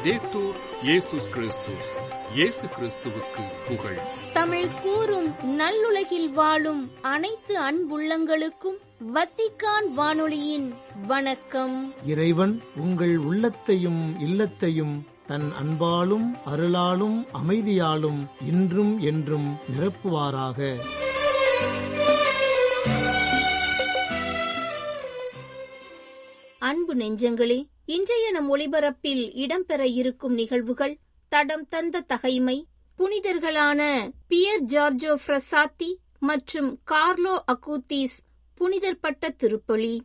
லௌதேத்தூர் இயேசுஸ் கிறிஸ்துஸ். இயேசு கிறிஸ்துவுக்கு புகழ். தமிழ் கூறும் நல்லுலகில் வாழும் அனைத்து அன்புள்ளங்களுக்கும் வத்திக்கான் வானொலியின் வணக்கம். இறைவன் உங்கள் உள்ளத்தையும் இல்லத்தையும் தன் அன்பாலும் அருளாலும் அமைதியாலும் இன்றும் என்றும் நிரப்புவாராக. அன்பு நெஞ்சங்களே, இன்றைய நம் ஒளிபரப்பில் இடம்பெற இருக்கும் நிகழ்வுகள்: தடம் தந்த தகைமை, புனிதர்களான பியர் ஜார்ஜோ ஃப்ரசாத்தி மற்றும் கார்லோ அக்கூத்திஸ் புனிதர் பட்ட திருப்பலி.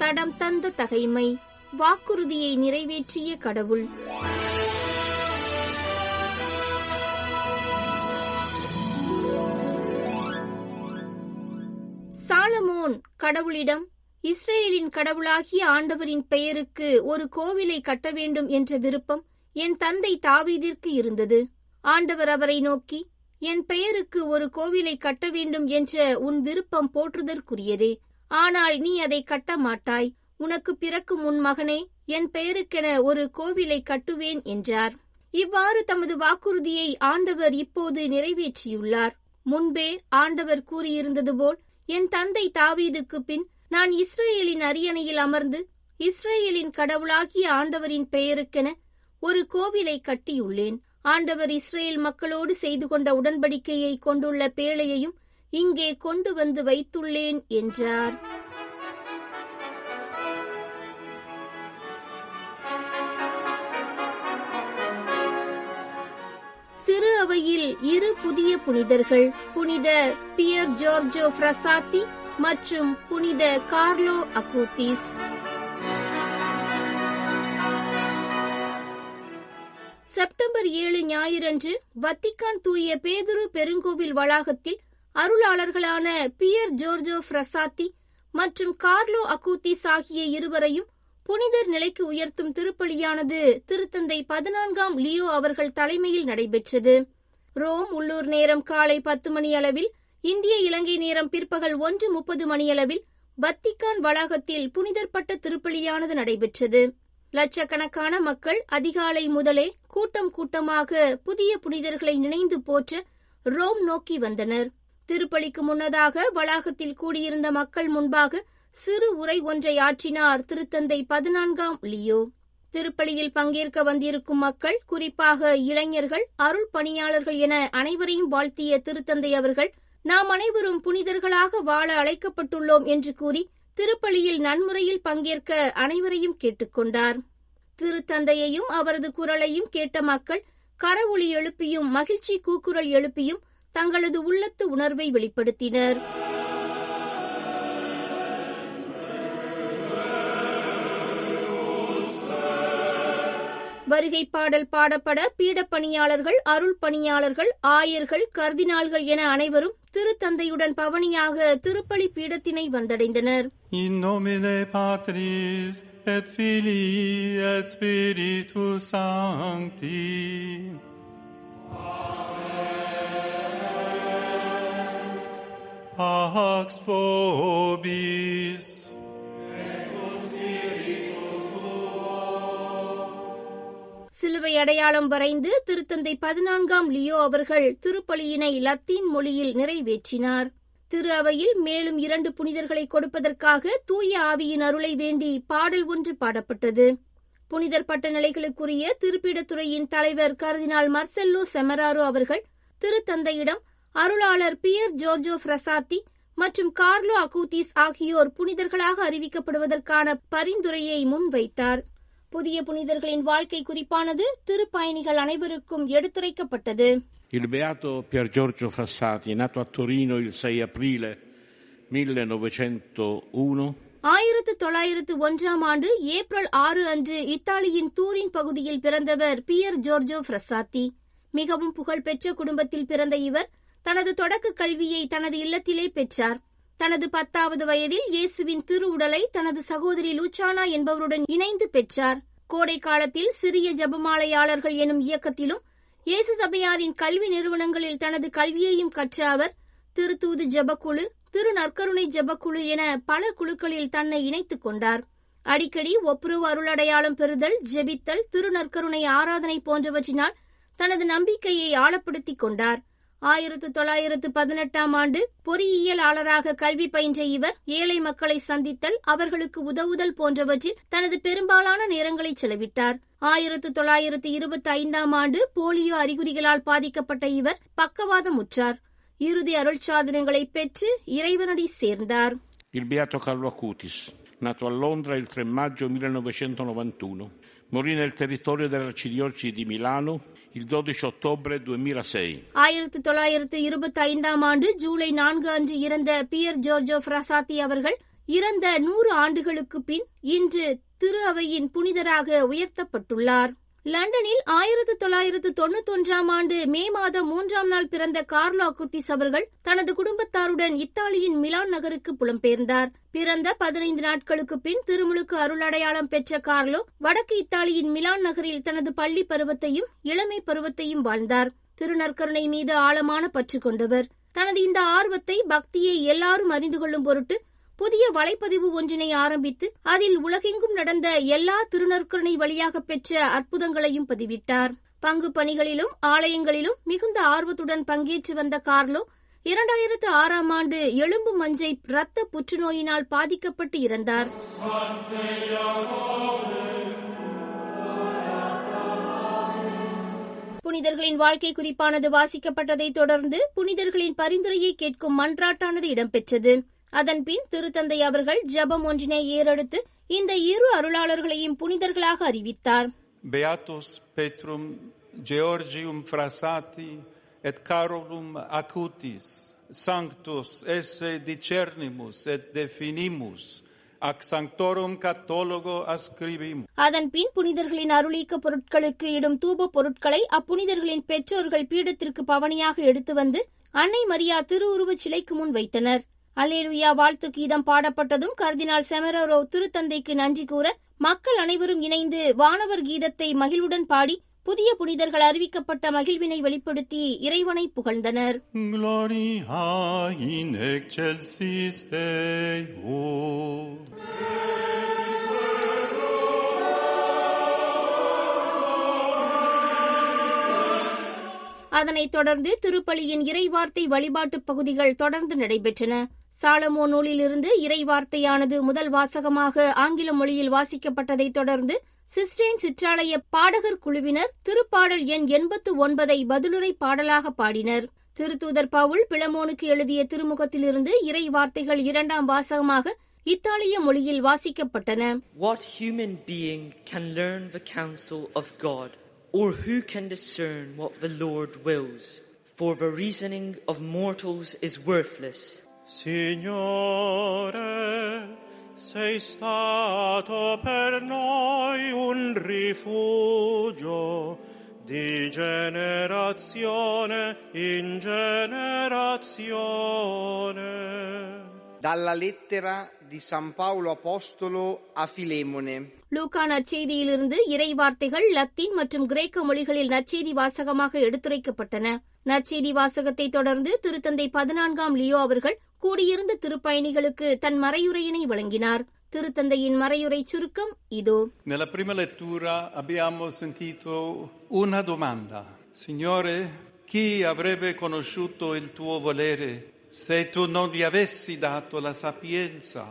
தடம் தந்த தகைமை, வாக்குறுதியை நிறைவேற்றிய கடவுள். சாலமோன் கடவுளிடம், இஸ்ரேலின் கடவுளாகிய ஆண்டவரின் பெயருக்கு ஒரு கோவிலை கட்ட வேண்டும் என்ற விருப்பம் என் தந்தை தாவீதிற்கு இருந்தது. ஆண்டவர் அவரை நோக்கி, என் பெயருக்கு ஒரு கோவிலை கட்ட வேண்டும் என்ற உன் விருப்பம் போற்றுதற்குரியதே. ஆனால் நீ அதை கட்ட மாட்டாய். உனக்கு பிறக்கும் உன் மகனே என் பெயருக்கென ஒரு கோவிலை கட்டுவேன் என்றார். இவ்வாறு தமது வாக்குறுதியை ஆண்டவர் இப்போது நிறைவேற்றியுள்ளார். முன்பே ஆண்டவர் கூறியிருந்தது போல், என் தந்தை தாவீதுக்கு பின் நான் இஸ்ரேலின் அரியணையில் அமர்ந்து இஸ்ரேலின் கடவுளாகிய ஆண்டவரின் பெயருக்கென ஒரு கோவிலை கட்டியுள்ளேன். ஆண்டவர் இஸ்ரேல் மக்களோடு செய்து கொண்ட உடன்படிக்கையை கொண்டுள்ள பேழையையும் இங்கே கொண்டு வந்து வைத்துள்ளேன் என்றார். திரு அவையில் இரு புதிய புனிதர்கள், புனித பியர் ஜார்ஜோ ஃப்ரசாத்தி மற்றும் புனித கார்லோ அக்கூத்திஸ். செப்டம்பர் 7 ஞாயிறன்று வத்திக்கான் தூய பேதுரு பெருங்கோவில் வளாகத்தில் அருளாளர்களான பியர் ஜார்ஜோ ஃப்ரசாத்தி மற்றும் கார்லோ அக்கூத்திஸ் ஆகிய இருவரையும் புனிதர் நிலைக்கு உயர்த்தும் திருப்பலியானது திருத்தந்தை 14ஆம் லியோ அவர்கள் தலைமையில் நடைபெற்றது. ரோம் உள்ளூர் நேரம் காலை 10 மணி அளவில், இந்திய இலங்கை நேரம் பிற்பகல் 1:30 மணியளவில் வத்திக்கான் வளாகத்தில் புனிதர் பட்ட திருப்பலியானது நடைபெற்றது. லட்சக்கணக்கான மக்கள் அதிகாலை முதலே கூட்டம் கூட்டமாக புதிய புனிதர்களை நினைந்து போற்ற ரோம் நோக்கி வந்தனர். திருப்பலிக்கு முன்னதாக வளாகத்தில் கூடியிருந்த மக்கள் முன்பாக சிறு உரை ஒன்றை ஆற்றினார் திருத்தந்தை 14ஆம் லியோ. திருப்பலியில் பங்கேற்க வந்திருக்கும் மக்கள், குறிப்பாக இளைஞர்கள், அருள் பணியாளர்கள் என அனைவரையும் வாழ்த்திய திருத்தந்தை அவர்கள், நாம் அனைவரும் புனிதர்களாக வாழ அழைக்கப்பட்டுள்ளோம் என்று கூறி திருப்பலியில் நன்முறையில் பங்கேற்க அனைவரையும் கேட்டுக்கொண்டார். திருத்தந்தையையும் அவரது குரலையும் கேட்ட மக்கள் கரவொலி எழுப்பியும் மகிழ்ச்சி கூக்குரல் எழுப்பியும் தங்களது உள்ளத்து உணர்வை வெளிப்படுத்தினர். வருகை பாடல் பாடப்பட பீடப்பணியாளர்கள், அருள் பணியாளர்கள், ஆயர்கள், கர்தினால்கள் என அனைவரும் திருத்தந்தையுடன் பவனியாக திருப்பலி பீடத்தினை வந்தடைந்தனர். In nomine Patris et Filii et Spiritus Sancti. Pax vobis. சிலுவை அடையாளம் வரைந்து திருத்தந்தை 14ஆம் லியோ அவர்கள் திருப்பலியினை லத்தீன் மொழியில் நிறைவேற்றினார். திரு அவையில் மேலும் 2 புனிதர்களை கொடுப்பதற்காக தூய ஆவியின் அருளை வேண்டி பாடல் ஒன்று பாடப்பட்டது. புனிதர் பட்ட நிலைகளுக்குரிய திருப்பீடத்துறையின் தலைவர் கர்தினால் மர்செல்லோ செமராரோ அவர்கள் திருத்தந்தையிடம் அருளாளர் பியர் ஜார்ஜோ ஃப்ரசாத்தி மற்றும் கார்லோ அக்கூத்திஸ் ஆகியோர் புனிதர்களாக அறிவிக்கப்படுவதற்கான பரிந்துரையை முன்வைத்தார். புதிய புனிதர்களின் வாழ்க்கை குறிப்பானது திருப்பயணிகள் அனைவருக்கும் எடுத்துரைக்கப்பட்டது. Il beato Pier Giorgio Frassati è nato a Torino il 6 aprile 1901. 1901ஆம் ஆண்டு ஏப்ரல் 6 அன்று இத்தாலியின் தூரின் பகுதியில் பிறந்தவர் பியர் ஜார்ஜோ ஃப்ரசாத்தி. மிகவும் புகழ்பெற்ற குடும்பத்தில் பிறந்த இவர் தனது தொடக்க கல்வியை தனது இல்லத்திலே பெற்றார். தனது 10வது வயதில் இயேசுவின் திரு உடலை தனது சகோதரி லூச்சானா என்பவருடன் இணைந்து பெற்றார். கோடை காலத்தில் சிறிய ஜெபமாலையாளர்கள் எனும் இயக்கத்திலும் இயேசு சபையாரின் கல்வி நிறுவனங்களில் தனது கல்வியையும் கற்ற அவர் திருத்தூது ஜெபக்குழு, திரு நற்கருணை ஜெபக்குழு என பல குழுக்களில் தன்னை இணைத்துக் கொண்டார். அடிக்கடி ஒப்புரவு அருளடையாளம் பெறுதல், ஜெபித்தல், திரு நற்கருணை ஆராதனை போன்றவற்றினால் தனது நம்பிக்கையை ஆழப்படுத்திக் கொண்டார். 1918 ஆண்டு பொறியியலாளராக கல்வி பயின்ற இவர் ஏழை மக்களை சந்தித்தல், அவர்களுக்கு உதவுதல் போன்றவற்றில் தனது பெரும்பாலான நேரங்களை செலவிட்டார். 1925 ஆண்டு போலியோ அறிகுறிகளால் பாதிக்கப்பட்ட இவர் பக்கவாதமுற்றார். இறுதி அருள்சாதனங்களை பெற்று இறைவனடி சேர்ந்தார். Il beato Carlo Acutis, nato a Londra il 3 maggio 1991, morì nel territorio dell'arcidiocesi di Milano il 12 ottobre 2006. 1925 ஆண்டு ஜூலை 4 அன்று இறந்த பியர் ஜோர்ஜோ ஃப்ராசாத்தி அவர்கள் இறந்த 100 ஆண்டுகளுக்கு பின் இன்று திரு அவையின் புனிதராக உயர்த்தப்பட்டுள்ளார். லண்டனில் 1991 ஆண்டு மே மாதம் 3ஆம் நாள் பிறந்த கார்லோ அக்குத்திஸ் அவர்கள் தனது குடும்பத்தாருடன் இத்தாலியின் மிலான் நகருக்கு புலம்பெயர்ந்தார். பிறந்த 15 நாட்களுக்கு பின் திருமுழுக்கு அருளடையாளம் பெற்ற கார்லோ வடக்கு இத்தாலியின் மிலான் நகரில் தனது பள்ளி பருவத்தையும் இளமை பருவத்தையும் வாழ்ந்தார். திருநற்கருணை மீது ஆழமான பற்று கொண்டவர். தனது இந்த ஆர்வத்தை, பக்தியை எல்லாரும் அறிந்து கொள்ளும் பொருட்டு புதிய வலைப்பதிவு ஒன்றினை ஆரம்பித்து அதில் உலகெங்கும் நடந்த எல்லா திருநற்கருணை வழியாக பெற்ற அற்புதங்களையும் பதிவிட்டார். பங்கு பணிகளிலும் ஆலயங்களிலும் மிகுந்த ஆர்வத்துடன் பங்கேற்று வந்த கார்லோ 2006 ஆண்டு எலும்பு மஞ்சை இரத்த புற்றுநோயினால் பாதிக்கப்பட்டு இறந்தார். புனிதர்களின் வாழ்க்கை குறிப்பானது வாசிக்கப்பட்டதை தொடர்ந்து புனிதர்களின் பரிந்துரையை கேட்கும் மன்றாட்டானது இடம்பெற்றது. அதன்பின் திருத்தந்தை அவர்கள் ஜெபம் ஒன்றினை ஏறெடுத்து இந்த இரு அருளாளர்களையும் புனிதர்களாக அறிவித்தார். Beatus Petrum Georgium Frassati et Carolum Acutis, Sanctus esse discernimus et definimus, ac Sanctorum Cathologo ascribimus. அதன்பின் புனிதர்களின் அருளீக்க பொருட்களுக்கு இடும் தூப பொருட்களை அப்புனிதர்களின் பெற்றோர்கள் பீடத்திற்கு பவனியாக எடுத்து வந்து அன்னை மரியா திருவுருவச் சிலைக்கு முன் வைத்தனர். அல்லேலுயா வாழ்த்து கீதம் பாடப்பட்டதும் கர்தினால் செமரோரோ திருத்தந்தைக்கு நன்றி கூற மக்கள் அனைவரும் இணைந்து வானவர் கீதத்தை மகிழ்வுடன் பாடி புதிய புனிதர்கள் அறிவிக்கப்பட்ட மகிழ்வினை வெளிப்படுத்தி இறைவனை புகழ்ந்தனர். Gloria in excelsis Deo. அதனைத் தொடர்ந்து திருப்பலியின் இறைவார்த்தை வழிபாட்டு பகுதிகள் தொடர்ந்து நடைபெற்றன. சாலமோன் நூலிலிருந்து இறைவார்த்தையானது முதல் வாசகமாக ஆங்கில மொழியில் வாசிக்கப்பட்டதைத் தொடர்ந்து சிஸ்டைன் சிற்றாலய பாடகர் குழுவினர் திருப்பாடல் எண் 89 பதிலுரை பாடலாக பாடினர். திருத்தூதர் பவுல் பிளமோனுக்கு எழுதிய திருமுகத்திலிருந்து இறை வார்த்தைகள் 2ஆம் வாசகமாக இத்தாலிய மொழியில் வாசிக்கப்பட்டன. What human being can learn the counsel of God, or who can discern what the Lord wills? For the reasoning of mortals is worthless. Signore, sei stato per noi un rifugio di generazione in generazione. Dalla lettera di San Paolo Apostolo a Filemone. லூக்கா நற்செய்தியிலிருந்து இறை வார்த்தைகள் Latin மற்றும் கிரேக்க மொழிகளில் நற்செய்தி வாசகமாக எடுத்துரைக்கப்பட்டன. நற்செய்தி வாசகத்தை தொடர்ந்து திருத்தந்தை 14ஆம் லியோ அவர்கள் கூடியிருந்த திருப்பயணிகளுக்கு தன் மறையுரையினை வழங்கினார். திருத்தந்தையின் மறையுரை சுருக்கம் இதோ. Nella prima lettura abbiamo sentito una domanda. Signore, chi avrebbe conosciuto il tuo volere se tu non gli avessi dato la sapienza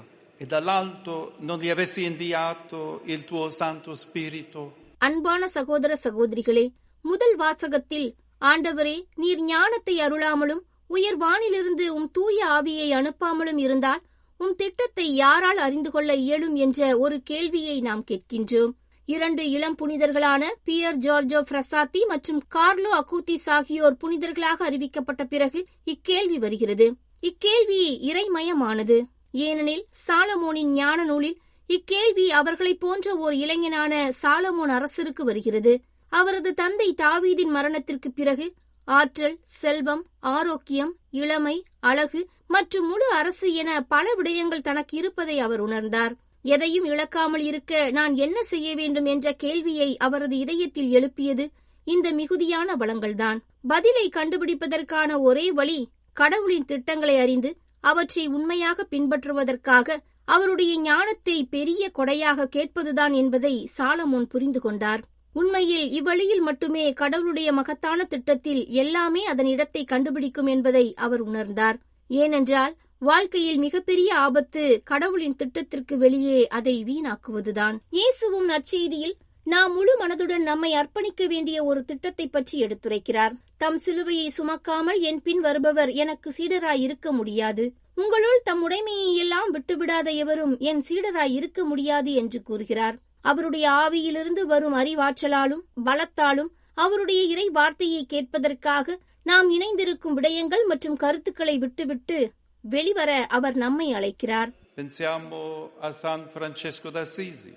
e dall'alto non gli avessi inviato il tuo Santo Spirito? அன்பான சகோதர சகோதரிகளே, முதல் வாசகத்தில் ஆண்டவரே, நீர் ஞானத்தை அருளாமலும் உயர் வானிலிருந்து உம் தூய ஆவியை அனுப்பாமலும் இருந்தால் உம் திட்டத்தை யாரால் அறிந்து கொள்ள இயலும் என்ற ஒரு கேள்வியை நாம் கேட்கின்றோம். 2 இளம் புனிதர்களான பியர் ஜோர்ஜோ ஃப்ராசாத்தி மற்றும் கார்லோ அக்கூத்திஸ் ஆகியோர் புனிதர்களாக அறிவிக்கப்பட்ட பிறகு இக்கேள்வி வருகிறது. இக்கேள்வி இறைமயமானது. ஏனெனில் சாலமோனின் ஞான நூலில் இக்கேள்வி அவர்களைப் போன்ற ஓர் இளைஞனான சாலமோன் அரசருக்கு வருகிறது. அவரது தந்தை தாவீதின் மரணத்திற்கு பிறகு ஆற்றல், செல்வம், ஆரோக்கியம், இளமை, அழகு மற்றும் முழு அரசு என பல விடயங்கள் தனக்கு இருப்பதை அவர் உணர்ந்தார். எதையும் இழக்காமல் இருக்க நான் என்ன செய்ய வேண்டும் என்ற கேள்வியை அவரது இதயத்தில் எழுப்பியது இந்த மிகுதியான வளங்கள்தான். பதிலை கண்டுபிடிப்பதற்கான ஒரே வழி கடவுளின் திட்டங்களை அறிந்து அவற்றை உண்மையாக பின்பற்றுவதற்காக அவருடைய ஞானத்தை பெரிய கொடையாக கேட்பதுதான் என்பதை சாலமோன் புரிந்து கொண்டார். உண்மையில் இவ்வழியில் மட்டுமே கடவுளுடைய மகத்தான திட்டத்தில் எல்லாமே அதன் இடத்தை கண்டுபிடிக்கும் என்பதை அவர் உணர்ந்தார். ஏனென்றால் வாழ்க்கையில் மிகப்பெரிய ஆபத்து கடவுளின் திட்டத்திற்கு வெளியே அதை வீணாக்குவதுதான். இயேசுவும் நற்செய்தியில் நாம் முழு மனதுடன் நம்மை அர்ப்பணிக்க வேண்டிய ஒரு திட்டத்தை பற்றி எடுத்துரைக்கிறார். தம் சிலுவையை சுமக்காமல் என் பின் வருபவர் எனக்கு சீடராய் இருக்க முடியாது, உங்களுள் தம் உடைமையை எல்லாம் விட்டுவிடாத எவரும் என் சீடராய் இருக்க முடியாது என்று கூறுகிறார். அவருடைய ஆவியிலிருந்து வரும் அறிவாற்றலாலும் பலத்தாலும் அவருடைய இறை வார்த்தையை கேட்பதற்காக நாம் இணைந்திருக்கும் விடயங்கள் மற்றும் கருத்துக்களை விட்டுவிட்டு வெளிவர அவர் நம்மை அழைக்கிறார். Pensiamo a San Francesco d'Assisi,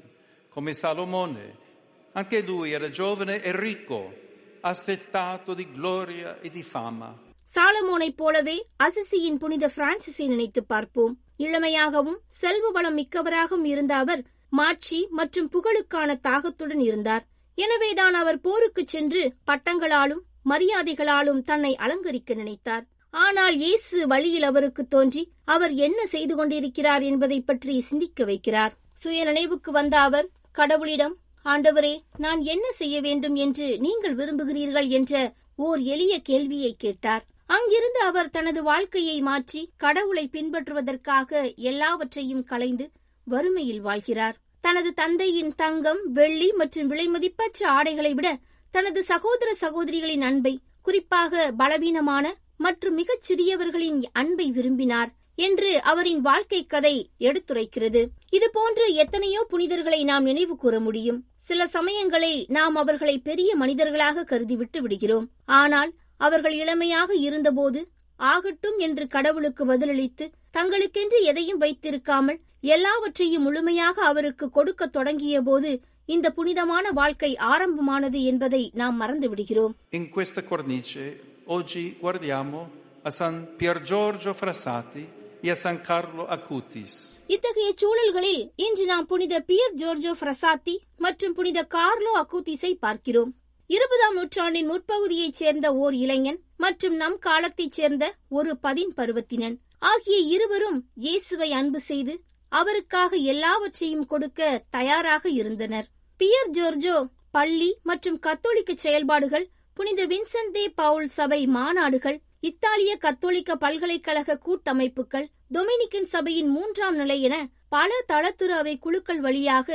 come Salomone. Anche lui era giovane e ricco, assetato di gloria e di fama. சாலமோனைப் போலவே அசிசியின் புனித பிரான்சிஸை நினைத்து பார்ப்போம். இளமையாகவும் செல்வ வளம் மிக்கவராகவும் இருந்த அவர் மாட்சி மற்றும் புகழுக்கான தாகத்துடன் இருந்தார். எனவேதான் அவர் போருக்கு சென்று பட்டங்களாலும் மரியாதைகளாலும் தன்னை அலங்கரிக்க நினைத்தார். ஆனால் இயேசு வழியில் அவருக்கு தோன்றி அவர் என்ன செய்து கொண்டிருக்கிறார் என்பதை பற்றி சிந்திக்க வைக்கிறார். சுய நினைவுக்கு வந்த அவர் கடவுளிடம், ஆண்டவரே, நான் என்ன செய்ய வேண்டும் என்று நீங்கள் விரும்புகிறீர்கள் என்ற ஓர் எளிய கேள்வியை கேட்டார். அங்கிருந்து அவர் தனது வாழ்க்கையை மாற்றி கடவுளை பின்பற்றுவதற்காக எல்லாவற்றையும் களைந்து வறுமையில் வாழ்கிறார். தனது தந்தையின் தங்கம், வெள்ளி மற்றும் விலைமதிப்பற்ற ஆடைகளை விட தனது சகோதர சகோதரிகளின் அன்பை, குறிப்பாக பலவீனமான மற்றும் மிகச் சிறியவர்களின் அன்பை விரும்பினார் என்று அவரின் வாழ்க்கை கதை எடுத்துரைக்கிறது. இதுபோன்று எத்தனையோ புனிதர்களை நாம் நினைவு கூற முடியும். சில சமயங்களை நாம் அவர்களை பெரிய மனிதர்களாக கருதிவிட்டு விடுகிறோம். ஆனால் அவர்கள் இளமையாக இருந்தபோது ஆகட்டும் என்று கடவுளுக்கு பதிலளித்து தங்களுக்கென்று எதையும் வைத்திருக்காமல் எல்லாவற்றையும் முழுமையாக அவருக்கு கொடுக்க தொடங்கிய போது இந்த புனிதமான வாழ்க்கை ஆரம்பமானது என்பதை நாம் மறந்து விடுகிறோம். In questa cornice oggi guardiamo a San Pier Giorgio Frassati e a San Carlo Acutis. இத்தகைய சூழல்களில் இன்று நாம் புனித பியர் ஜோர்ஜோ ஃப்ரசாத்தி மற்றும் புனித கார்லோ அக்கூத்திஸை பார்க்கிறோம். 20ஆம் நூற்றாண்டின் முற்பகுதியைச் சேர்ந்த ஓர் இளைஞன் மற்றும் நம் காலத்தைச் சேர்ந்த ஒரு பருவத்தினன் ஆகிய இருவரும் இயேசுவை அன்பு செய்து அவருக்காக எல்லாவற்றையும் கொடுக்க தயாராக இருந்தனர். பியர் ஜோர்ஜோ பள்ளி மற்றும் கத்தோலிக்க செயல்பாடுகள், புனித வின்சென்ட் தே பவுல் சபை மாநாடுகள், இத்தாலிய கத்தோலிக்க பல்கலைக்கழக கூட்டமைப்புகள், டொமினிக்கன் சபையின் 3ஆம் நிலை என பல தளத்துரு அவை குழுக்கள் வழியாக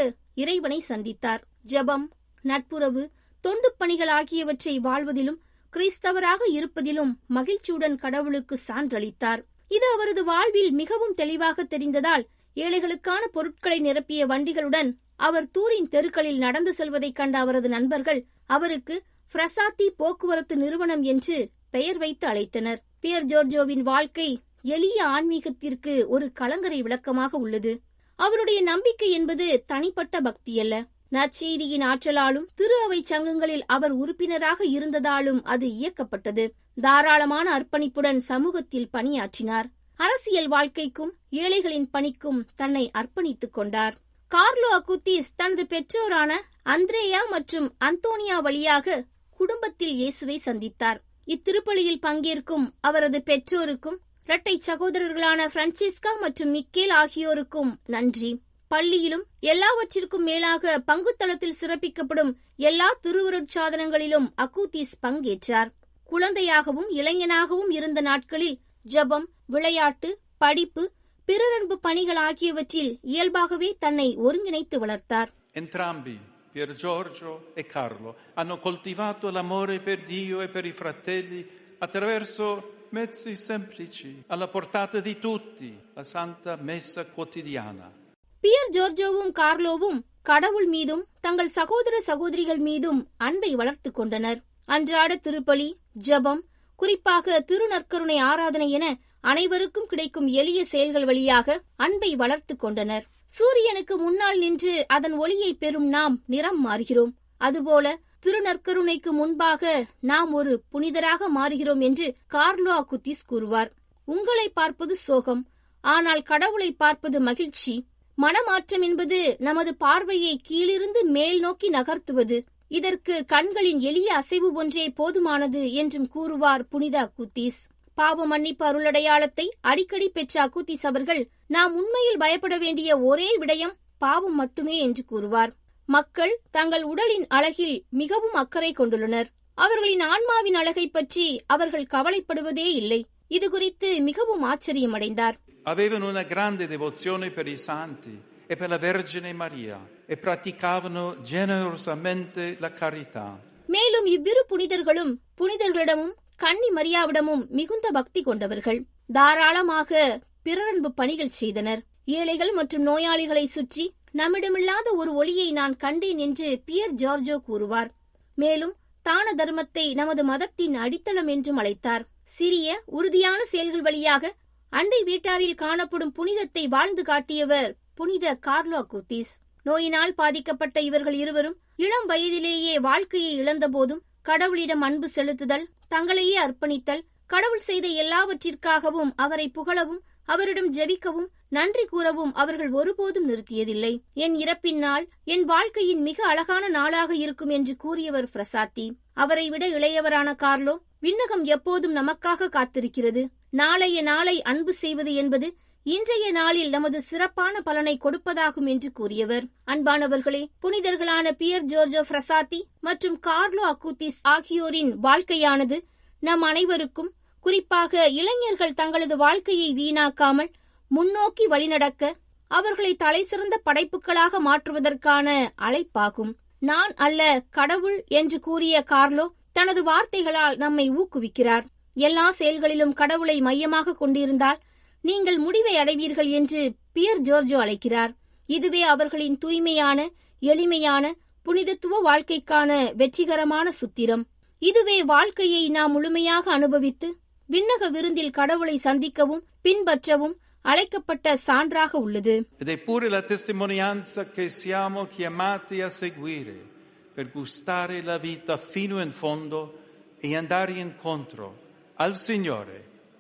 இறைவனை சந்தித்தார். ஜெபம், நட்புறவு, தொண்டு பணிகள் ஆகியவற்றை வாழ்வதிலும் கிறிஸ்தவராக இருப்பதிலும் மகிழ்ச்சியுடன் கடவுளுக்கு சான்றளித்தார். இது அவரது வாழ்வில் மிகவும் தெளிவாக தெரிந்ததால் ஏழைகளுக்கான பொருட்களை நிரப்பிய வண்டிகளுடன் அவர் தூரின் தெருக்களில் நடந்து செல்வதைக் கண்ட அவரது நண்பர்கள் அவருக்கு ஃப்ரசாத்தி போக்குவரத்து நிறுவனம் என்று பெயர் வைத்து அழைத்தனர். பியர் ஜோர்ஜோவின் வாழ்க்கை எளிய ஆன்மீகத்திற்கு ஒரு கலங்கரை விளக்கமாக உள்ளது. அவருடைய நம்பிக்கை என்பது தனிப்பட்ட பக்தியல்ல, நற்செய்தியின் ஆற்றலாலும் திரு அவை சங்கங்களில் அவர் உறுப்பினராக இருந்ததாலும் அது இயக்கப்பட்டது. தாராளமான அர்ப்பணிப்புடன் சமூகத்தில் பணியாற்றினார். அரசியல் வாழ்க்கைக்கும் ஏழைகளின் பணிக்கும் தன்னை அர்ப்பணித்துக் கொண்டார். கார்லோ அக்கூத்திஸ் தனது பெற்றோரான அந்திரேயா மற்றும் அந்தோனியா வழியாக குடும்பத்தில் இயேசுவை சந்தித்தார். இத்திருப்பலியில் பங்கேற்கும் அவரது பெற்றோருக்கும் இரட்டை சகோதரர்களான பிரான்சிஸ்கா மற்றும் மிக்கேல் ஆகியோருக்கும் நன்றி. பள்ளியிலும் எல்லாவற்றிற்கும் மேலாக பங்குத்தளத்தில் சிறப்பிக்கப்படும் எல்லா திருவருட்சாதனங்களிலும் அக்கூத்திஸ் பங்கேற்றார். குழந்தையாகவும் இளைஞனாகவும் இருந்த நாட்களில் ஜெபம், விளையாட்டு, படிப்பு, பிறரன்பு பணிகள் ஆகியவற்றில் இயல்பாகவே தன்னை ஒருங்கிணைத்து வளர்த்தார். Entrambi, Pier Giorgio e Carlo, hanno coltivato l'amore per Dio e per i fratelli attraverso mezzi semplici, alla portata di tutti, la Santa Messa quotidiana. Pier ஜோர்ஜோவும் கார்லோவும் கடவுள் மீதும் தங்கள் சகோதர சகோதரிகள் மீதும் அன்பை வளர்த்துக் கொண்டனர். அன்றாட திருப்பலி, ஜெபம், குறிப்பாக திருநற்கருணை ஆராதனை என அனைவருக்கும் கிடைக்கும் எளிய செயல்கள் வழியாக அன்பை வளர்த்துக் கொண்டனர். சூரியனுக்கு முன்னால் நின்று அதன் ஒளியை பெறும் நாம் நிறம் மாறுகிறோம். அதுபோல திருநற்கருணைக்கு முன்பாக நாம் ஒரு புனிதராக மாறுகிறோம் என்று கார்லோ அக்கூத்திஸ் கூறுவார். உங்களை பார்ப்பது சோகம், ஆனால் கடவுளை பார்ப்பது மகிழ்ச்சி. மனமாற்றம் என்பது நமது பார்வையை கீழிருந்து மேல் நோக்கி நகர்த்துவது. இதற்கு கண்களின் எளிய அசைவு ஒன்றே போதுமானது என்றும் கூறுவார் புனித அக்கூத்திஸ். பாவ மன்னிப்பு அருளடையாளத்தை அடிக்கடி பெற்ற அக்கூத்திஸ் அவர்கள், நாம் உண்மையில் பயப்பட வேண்டிய ஒரே விடயம் பாவம் மட்டுமே என்று கூறுவார். மக்கள் தங்கள் உடலின் அழகில் மிகவும் அக்கறை கொண்டுள்ளனர். அவர்களின் ஆன்மாவின் அழகை பற்றி அவர்கள் கவலைப்படுவதே இல்லை. இது குறித்து மிகவும் ஆச்சரியமடைந்தார். Avevano una grande devozione per i santi e per la Vergine Maria e praticavano generosamente la carità. மேலும் இவ்விரு புனிதர்களும் புனிதர்களிடமும் கன்னி மரியாவிடமும் மிகுந்த பக்தி கொண்டவர்கள். தாராளமாக பிறரன்பு பணிகள் செய்தனர். ஏழைகள் மற்றும் நோயாளிகளை சுற்றி நம்மிடமில்லாத ஒரு ஒளியை நான் கண்டேன் என்று பியர் ஜார்ஜோ கூறுவார். மேலும் தான தர்மத்தை நமது மதத்தின் அடித்தளம் என்றும் அழைத்தார். சிறிய உறுதியான செயல்கள் வழியாக அண்டை வீட்டாரில் காணப்படும் புனிதத்தை வாழ்ந்து காட்டியவர் புனித கார்லோ அக்கூத்திஸ். நோயினால் பாதிக்கப்பட்ட இவர்கள் இருவரும் இளம் வயதிலேயே வாழ்க்கையை இழந்த போதும் கடவுளிடம் அன்பு செலுத்துதல், தங்களையே அர்ப்பணித்தல், கடவுள் செய்த எல்லாவற்றிற்காகவும் அவரை புகழவும் அவரிடம் ஜெபிக்கவும் நன்றி கூறவும் அவர்கள் ஒருபோதும் நிறுத்தியதில்லை. என் இறப்பின் நாள் என் வாழ்க்கையின் மிக அழகான நாளாக இருக்கும் என்று கூறியவர் ஃப்ரசாத்தி. அவரை விட இளையவரான கார்லோ, விண்ணகம் எப்போதும் நமக்காக காத்திருக்கிறது. நாளைய நாளை அன்பு செய்வது என்பது இன்றைய நாளில் நமது சிறப்பான பலனை கொடுப்பதாகும் என்று கூறியவர். அன்பானவர்களே, புனிதர்களான பியர் ஜோர்ஜோ ஃப்ரசாத்தி மற்றும் கார்லோ அக்கூத்திஸ் ஆகியோரின் வாழ்க்கையானது நம் அனைவருக்கும், குறிப்பாக இளைஞர்கள் தங்களது வாழ்க்கையை வீணாக்காமல் முன்னோக்கி வழிநடக்க, அவர்களை தலைசிறந்த படைப்புகளாக மாற்றுவதற்கான அழைப்பாகும். நான் அல்ல கடவுள் என்று கூறிய கார்லோ தனது வார்த்தைகளால் நம்மை ஊக்குவிக்கிறார். எல்லா செயல்களிலும் கடவுளை மையமாக கொண்டிருந்தால் நீங்கள் முடிவை அடைவீர்கள் என்று பியர் ஜோர்ஜோ அழைக்கிறார். இதுவே அவர்களின் தூய்மையான, எளிமையான, புனிதத்துவ வாழ்க்கைக்கான வெற்றிகரமான சுத்திரம். இதுவே வாழ்க்கையை நாம் முழுமையாக அனுபவித்து விண்ணக விருந்தில் கடவுளை சந்திக்கவும் பின்பற்றவும் அழைக்கப்பட்ட சான்றாக உள்ளது. Ed è pure la testimonianza che siamo chiamati a seguire per gustare la vita fino in fondo e andare incontro al Signore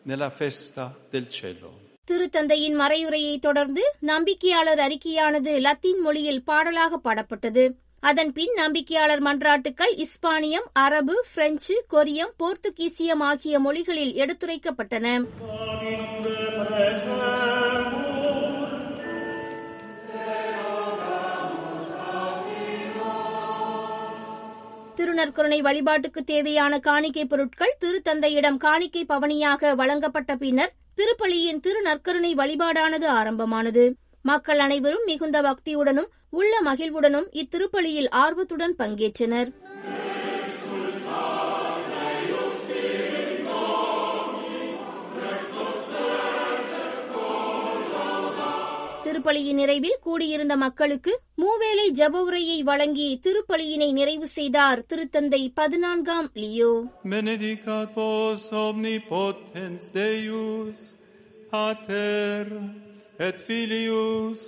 nella festa del cielo. திருத்தந்தையின் மறையுரையை தொடர்ந்து நம்பிக்கையாளர் அறிக்கையானது லத்தீன் மொழியில் பாடலாக பாடப்பட்டது. அதன் பின் நம்பிக்கையாளர் மன்றாட்டுக்கள் இஸ்பானியம், அரபு, பிரெஞ்சு, கொரியம், போர்த்துகீசியம் ஆகிய மொழிகளில் எடுத்துரைக்கப்பட்டன. திருநற்கருணை வழிபாட்டுக்கு தேவையான காணிக்கை பொருட்கள் திருத்தந்தையிடம் காணிக்கை பவனியாக வழங்கப்பட்ட பின்னர் திருப்பலியின் திருநற்கருணை வழிபாடானது ஆரம்பமானது. மக்கள் அனைவரும் மிகுந்த பக்தியுடனும் உள்ள மகிழ்வுடனும் இத்திருப்பலியில் ஆர்வத்துடன் பங்கேற்றனர். திருப்பலியின் நிறைவில் கூடியிருந்த மக்களுக்கு மூவேளை ஜெப உரையை வழங்கி திருப்பலியினை நிறைவு செய்தார் திருத்தந்தை 14ஆம் Leo. Benedicat vos omnipotens Deus, Pater et Filius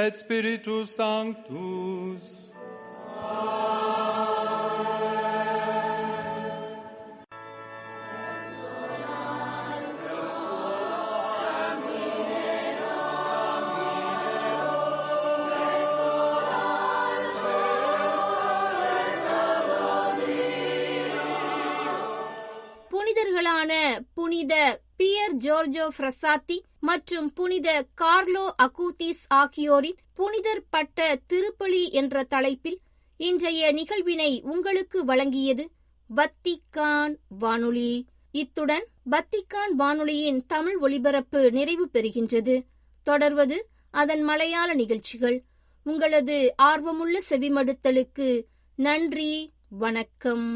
et Spiritus Sanctus. புனிதர்களான புனித பியர் ஜோர்ஜோ ஃப்ரசாத்தி மற்றும் புனித கார்லோ அக்கூத்திஸ் ஆகியோரின் புனிதர் பட்ட திருப்பலி என்ற தலைப்பில் இன்றைய நிகழ்வினை உங்களுக்கு வழங்கியது வத்திக்கான் வானொலி. இத்துடன் வத்திக்கான் வானொலியின் தமிழ் ஒலிபரப்பு நிறைவு பெறுகின்றது. தொடர்வது அதன் மலையாள நிகழ்ச்சிகள். உங்களது ஆர்வமுள்ள செவிமடுத்தலுக்கு நன்றி. வணக்கம்.